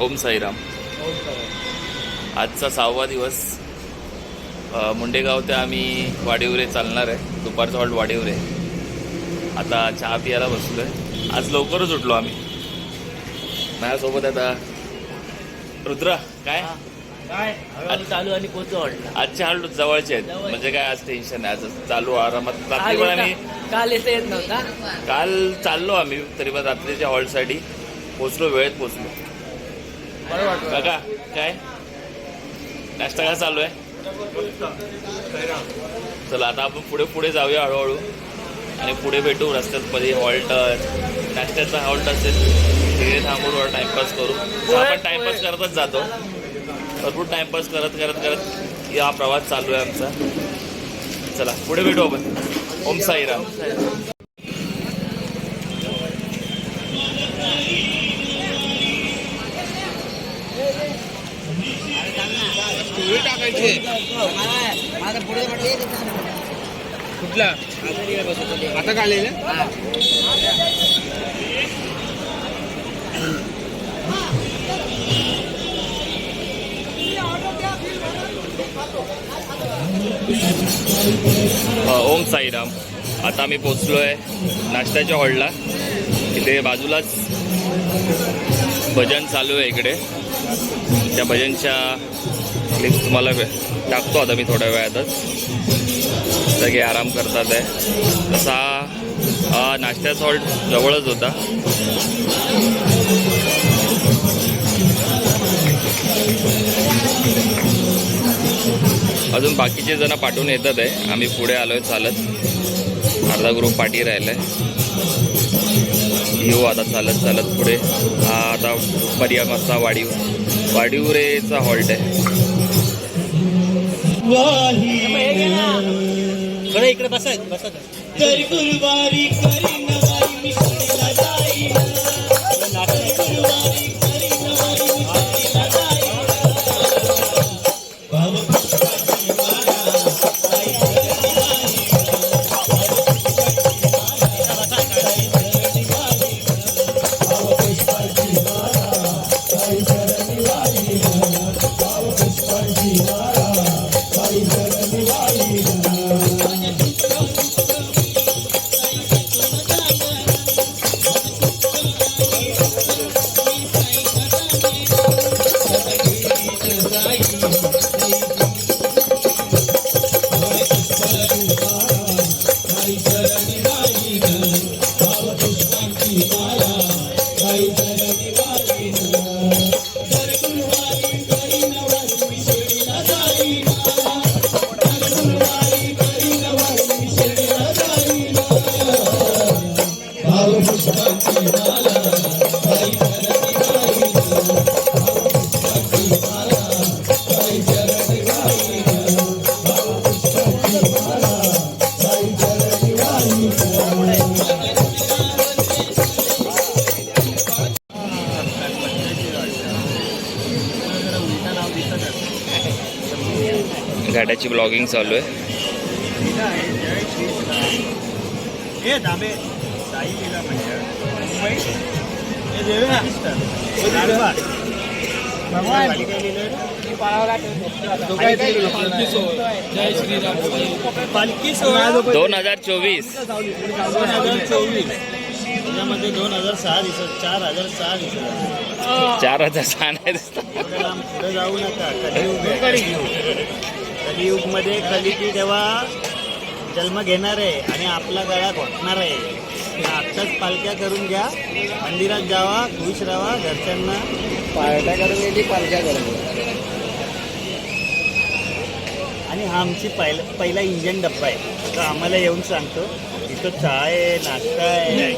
ओम साईराम. आजचा 6वा दिवस. मुंडेगाव ते आम्ही वाडीवरे चालणार आहे. दुपारचा हॉल्ट वाडीवरे. आता चहा पियाला बसलो आहे. आज लवकरच उठलो आम्ही. माझ्यासोबत आता रुद्रा. काय काय चालू आणि कोणतं हॉल्ट? आजचे हॉल्ट जवळचे आहेत, म्हणजे काय आज टेन्शन आहे. आज चालू आरामात. रात्री पण आम्ही काल येत नव्हता. काल चाललो आम्ही, तरी पण रात्रीच्या हॉल्टसाठी पोचलो, वेळेत पोचलो. बरं वाटतं काका काय नाश्ता काय चालू आहे? चला आता आपण पुढे पुढे जाऊया हळूहळू आणि पुढे भेटू रस्त्यात मध्ये. हॉल्ट नाश्त्याचा हॉल्ट असेल तिकडे थांबून टाइमपास करू. आपण टाइमपास करतच जातो. भरपूर टाइमपास करत करत करत हा प्रवास चालू आहे आमचा. चला पुढे भेटू आपण. ओम साईराम. कुठला आता का आलेलं? ओम साईराम. आता आम्ही पोचलो आहे नाश्त्याच्या हॉलला. इथे बाजूलाच भजन चालू आहे इकडे. त्या भजनच्या क्लिप्स तुम्हाला टाकतो आता मी थोड्या वेळातच. सगळे आराम करतात आहे. तसा हा नाश्त्याचा हॉल्ट जवळच होता. अजून बाकीचे जण पाठवून येतात आहे. आम्ही पुढे आलोय चालत. अर्धा ग्रुप पाठी राहिलाय. येऊ आता चालत चालत पुढे. हा आता पर्यामाचा वाडीवरेचा हॉल्ट आहे. इकडे बसत गाड्याची ब्लॉगिंग चालू आहे. पालखी सोहळा 2024 त्याच्यामध्ये 2006 दिसत. 4006 दिसत. 4006 नाही दिसत. पुढे जाऊ नका. कलियुगमध्ये कलिकी तेव्हा जन्म घेणार आहे आणि आपला गळा घोटणार आहे. आत्ताच पालख्या करून घ्या. मंदिरात जावा, खुश राहा. घरच्यांना पालख्या करून गेली, पालख्या करून. आणि हा आमची पहिला इंजन डब्बा आहे. तर आम्हाला येऊन सांगतो इथं चहा आहे, नाश्ता आहे,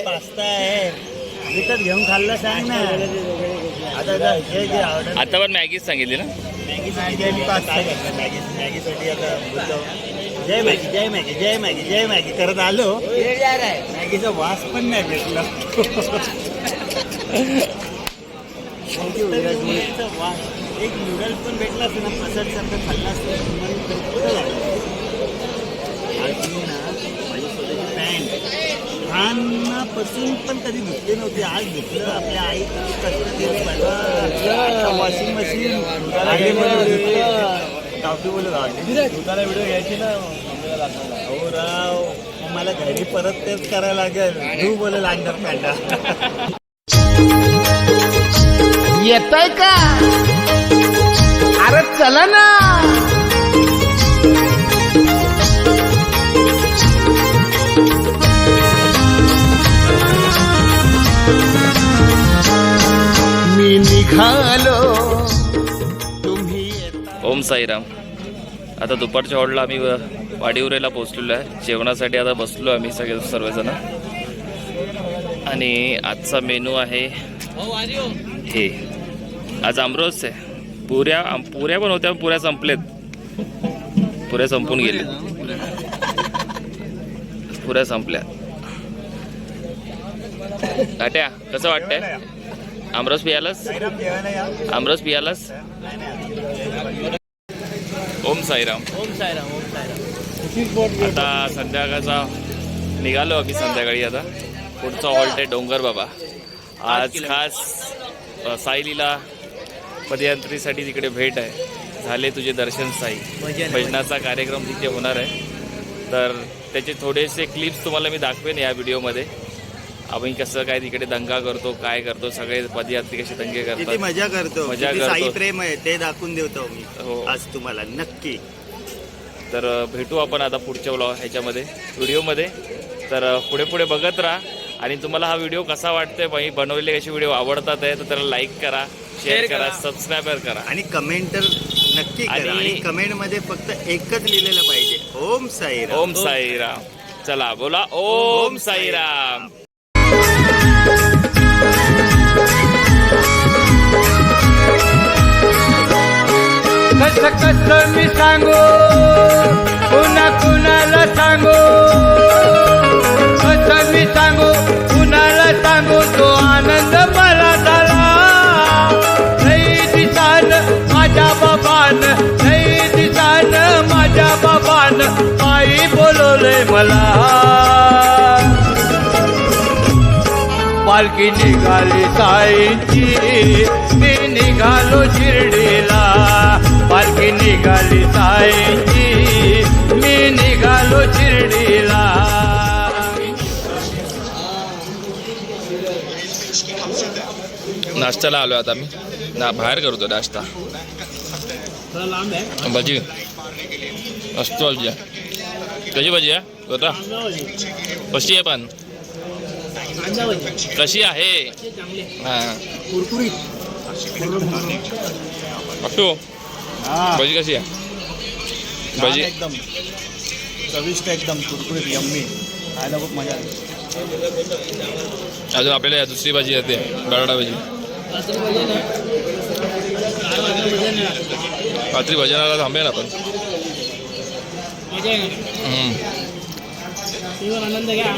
पास्ता आहे. इथंच घेऊन खाल्लं सांग ना. आता पण मॅगीच सांगितली ना. मॅगी सांगितली. मॅगीसाठी आता बोलतो जय मॅगी जय मॅगी जय मॅगी जय मॅगी करत आलो. मॅगीचा वास पण नाही भेटला. एक नूडल्स पण भेटला असतं ना, प्रसादसारखं खाल्ला असतं. कुठं झालं? आज मी ना माझी स्वतःची पॅन्ट लहानापासून पण कधी धुतले नव्हते. आज धुतलं. आपल्या आई किती कष्ट केले बघा. वॉशिंग मशीन गावठी बोलू दुकाना व्हिडिओ घ्यायची ना. हो राव, मग मला घरी परत तेच करायला लागेल. तू बोलेल अंडर पॅन्डा. येतय का? अरे चला ना. मी निघालो तुम्ही येता. ओम साईराम. आता दुपारच्या हॉलला आम्ही वाडीउरेला पोहोचलेलो आहे. जेवणासाठी आता बसलो आम्ही सर्वजण. आणि आजचा मेनू आहे हे. आज आमरस आहे. पुऱ्या पण होत्या, पुऱ्या संपलेत. पुऱ्या संपून गेले. पुऱ्या संपल्या. काट्या कसं वाटतंय? आमरस पियालास? आमरस पियालास? ओम साईराम. ओम साईराम. ओम साईराम. आता संध्याकाळचा निघालो आम्ही संध्याकाळी. आता पुढचा हॉल्ट आहे डोंगर बाबा. आज खास साईलीला पदयात्रेसाठी तिकडे भेट आहे. झाले तुझे दर्शन साई. भजनाचा कार्यक्रम तिथे होणार आहे. तर त्याचे थोडेसे क्लिप्स तुम्हाला मी दाखवेन या व्हिडिओमध्ये. आम्ही कसं काय तिकडे दंगा करतो, काय करतो, सगळे पदयात्री कसे दंगे किती करतात, मजा करतो, मजा किती करतो. साई प्रेम आहे ते दाखवून देतो मी हो. आज तुम्हाला नक्की. तर भेटू आपण आता पुढच्या ह्याच्यामध्ये व्हिडिओमध्ये. तर पुढे पुढे बघत राहा. आणि तुम्हाला हा व्हिडिओ कसा वाटतोय, मी बनवलेले कसे व्हिडिओ आवडतात आहे तर त्याला लाईक करा, शेअर करा, सबस्क्राईबर करा आणि कमेंट तर नक्की करा. आणि कमेंट मध्ये फक्त एकच लिहिलेलं पाहिजे, ओम साईराम. ओम साईराम. चला बोला ओम साईराम. कसं कसं मी सांगू, पुन्हा कुणाला सांगू, कसं मी सांगू, कुणाला सांगू, तो आनंद मला झाला. लई दिसान माझ्या बाबान, लई दिसान माझ्या बाबान आई बोलवलंय मला. पालखी निघाली साईची, मी निघालो शिर्डीला. पालखी निघाली साईची, मी निघालो शिर्डीला. नाश्त्याला आलो आता मी. बाहेर करतो नाश्ता. भजी असतो. भजी कशी भजी आहे होता? कशी आहे पण? कशी आहे? हां असतो. भजी कशी आहे? भजी एकदम चविष्ट, एकदम कुरकुरीत, यम्मी. खायला खूप मजा आली. अजून आपल्याला दुसरी भाजी येते, बटाटा भाजी. रात्री भजनाला थांबे ना आपण. आनंद घ्या.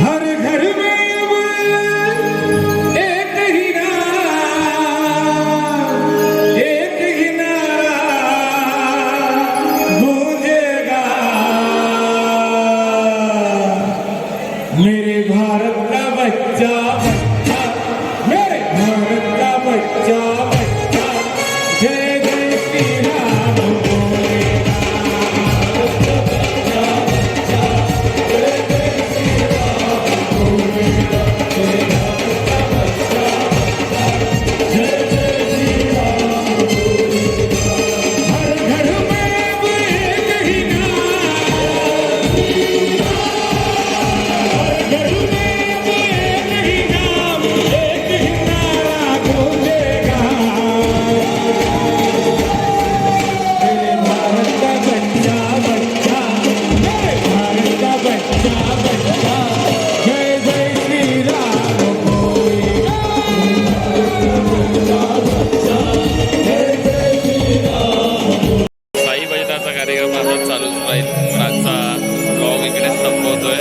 हर घर में अब एक ही नाम, एक ही नारा गूंजेगा, मेरे भारत का बच्चा बच्चा, मेरे भारत का बच्चा बच्चा, जय जय श्री राम बोलेगा। हर घर में अब एक ही नाम, हर घर में अब एक ही नाम, एक ही नारा गूंजेगा, मेरे भारत का बच्चा बच्चा, मेरे भारत का बच्चा बच्चा, जय जय श्री राम बोलेगा। साई भजनाचा कार्यक्रम असाच चालूच राहील. पण आजचा ब्लॉग इकडे संपवतोय.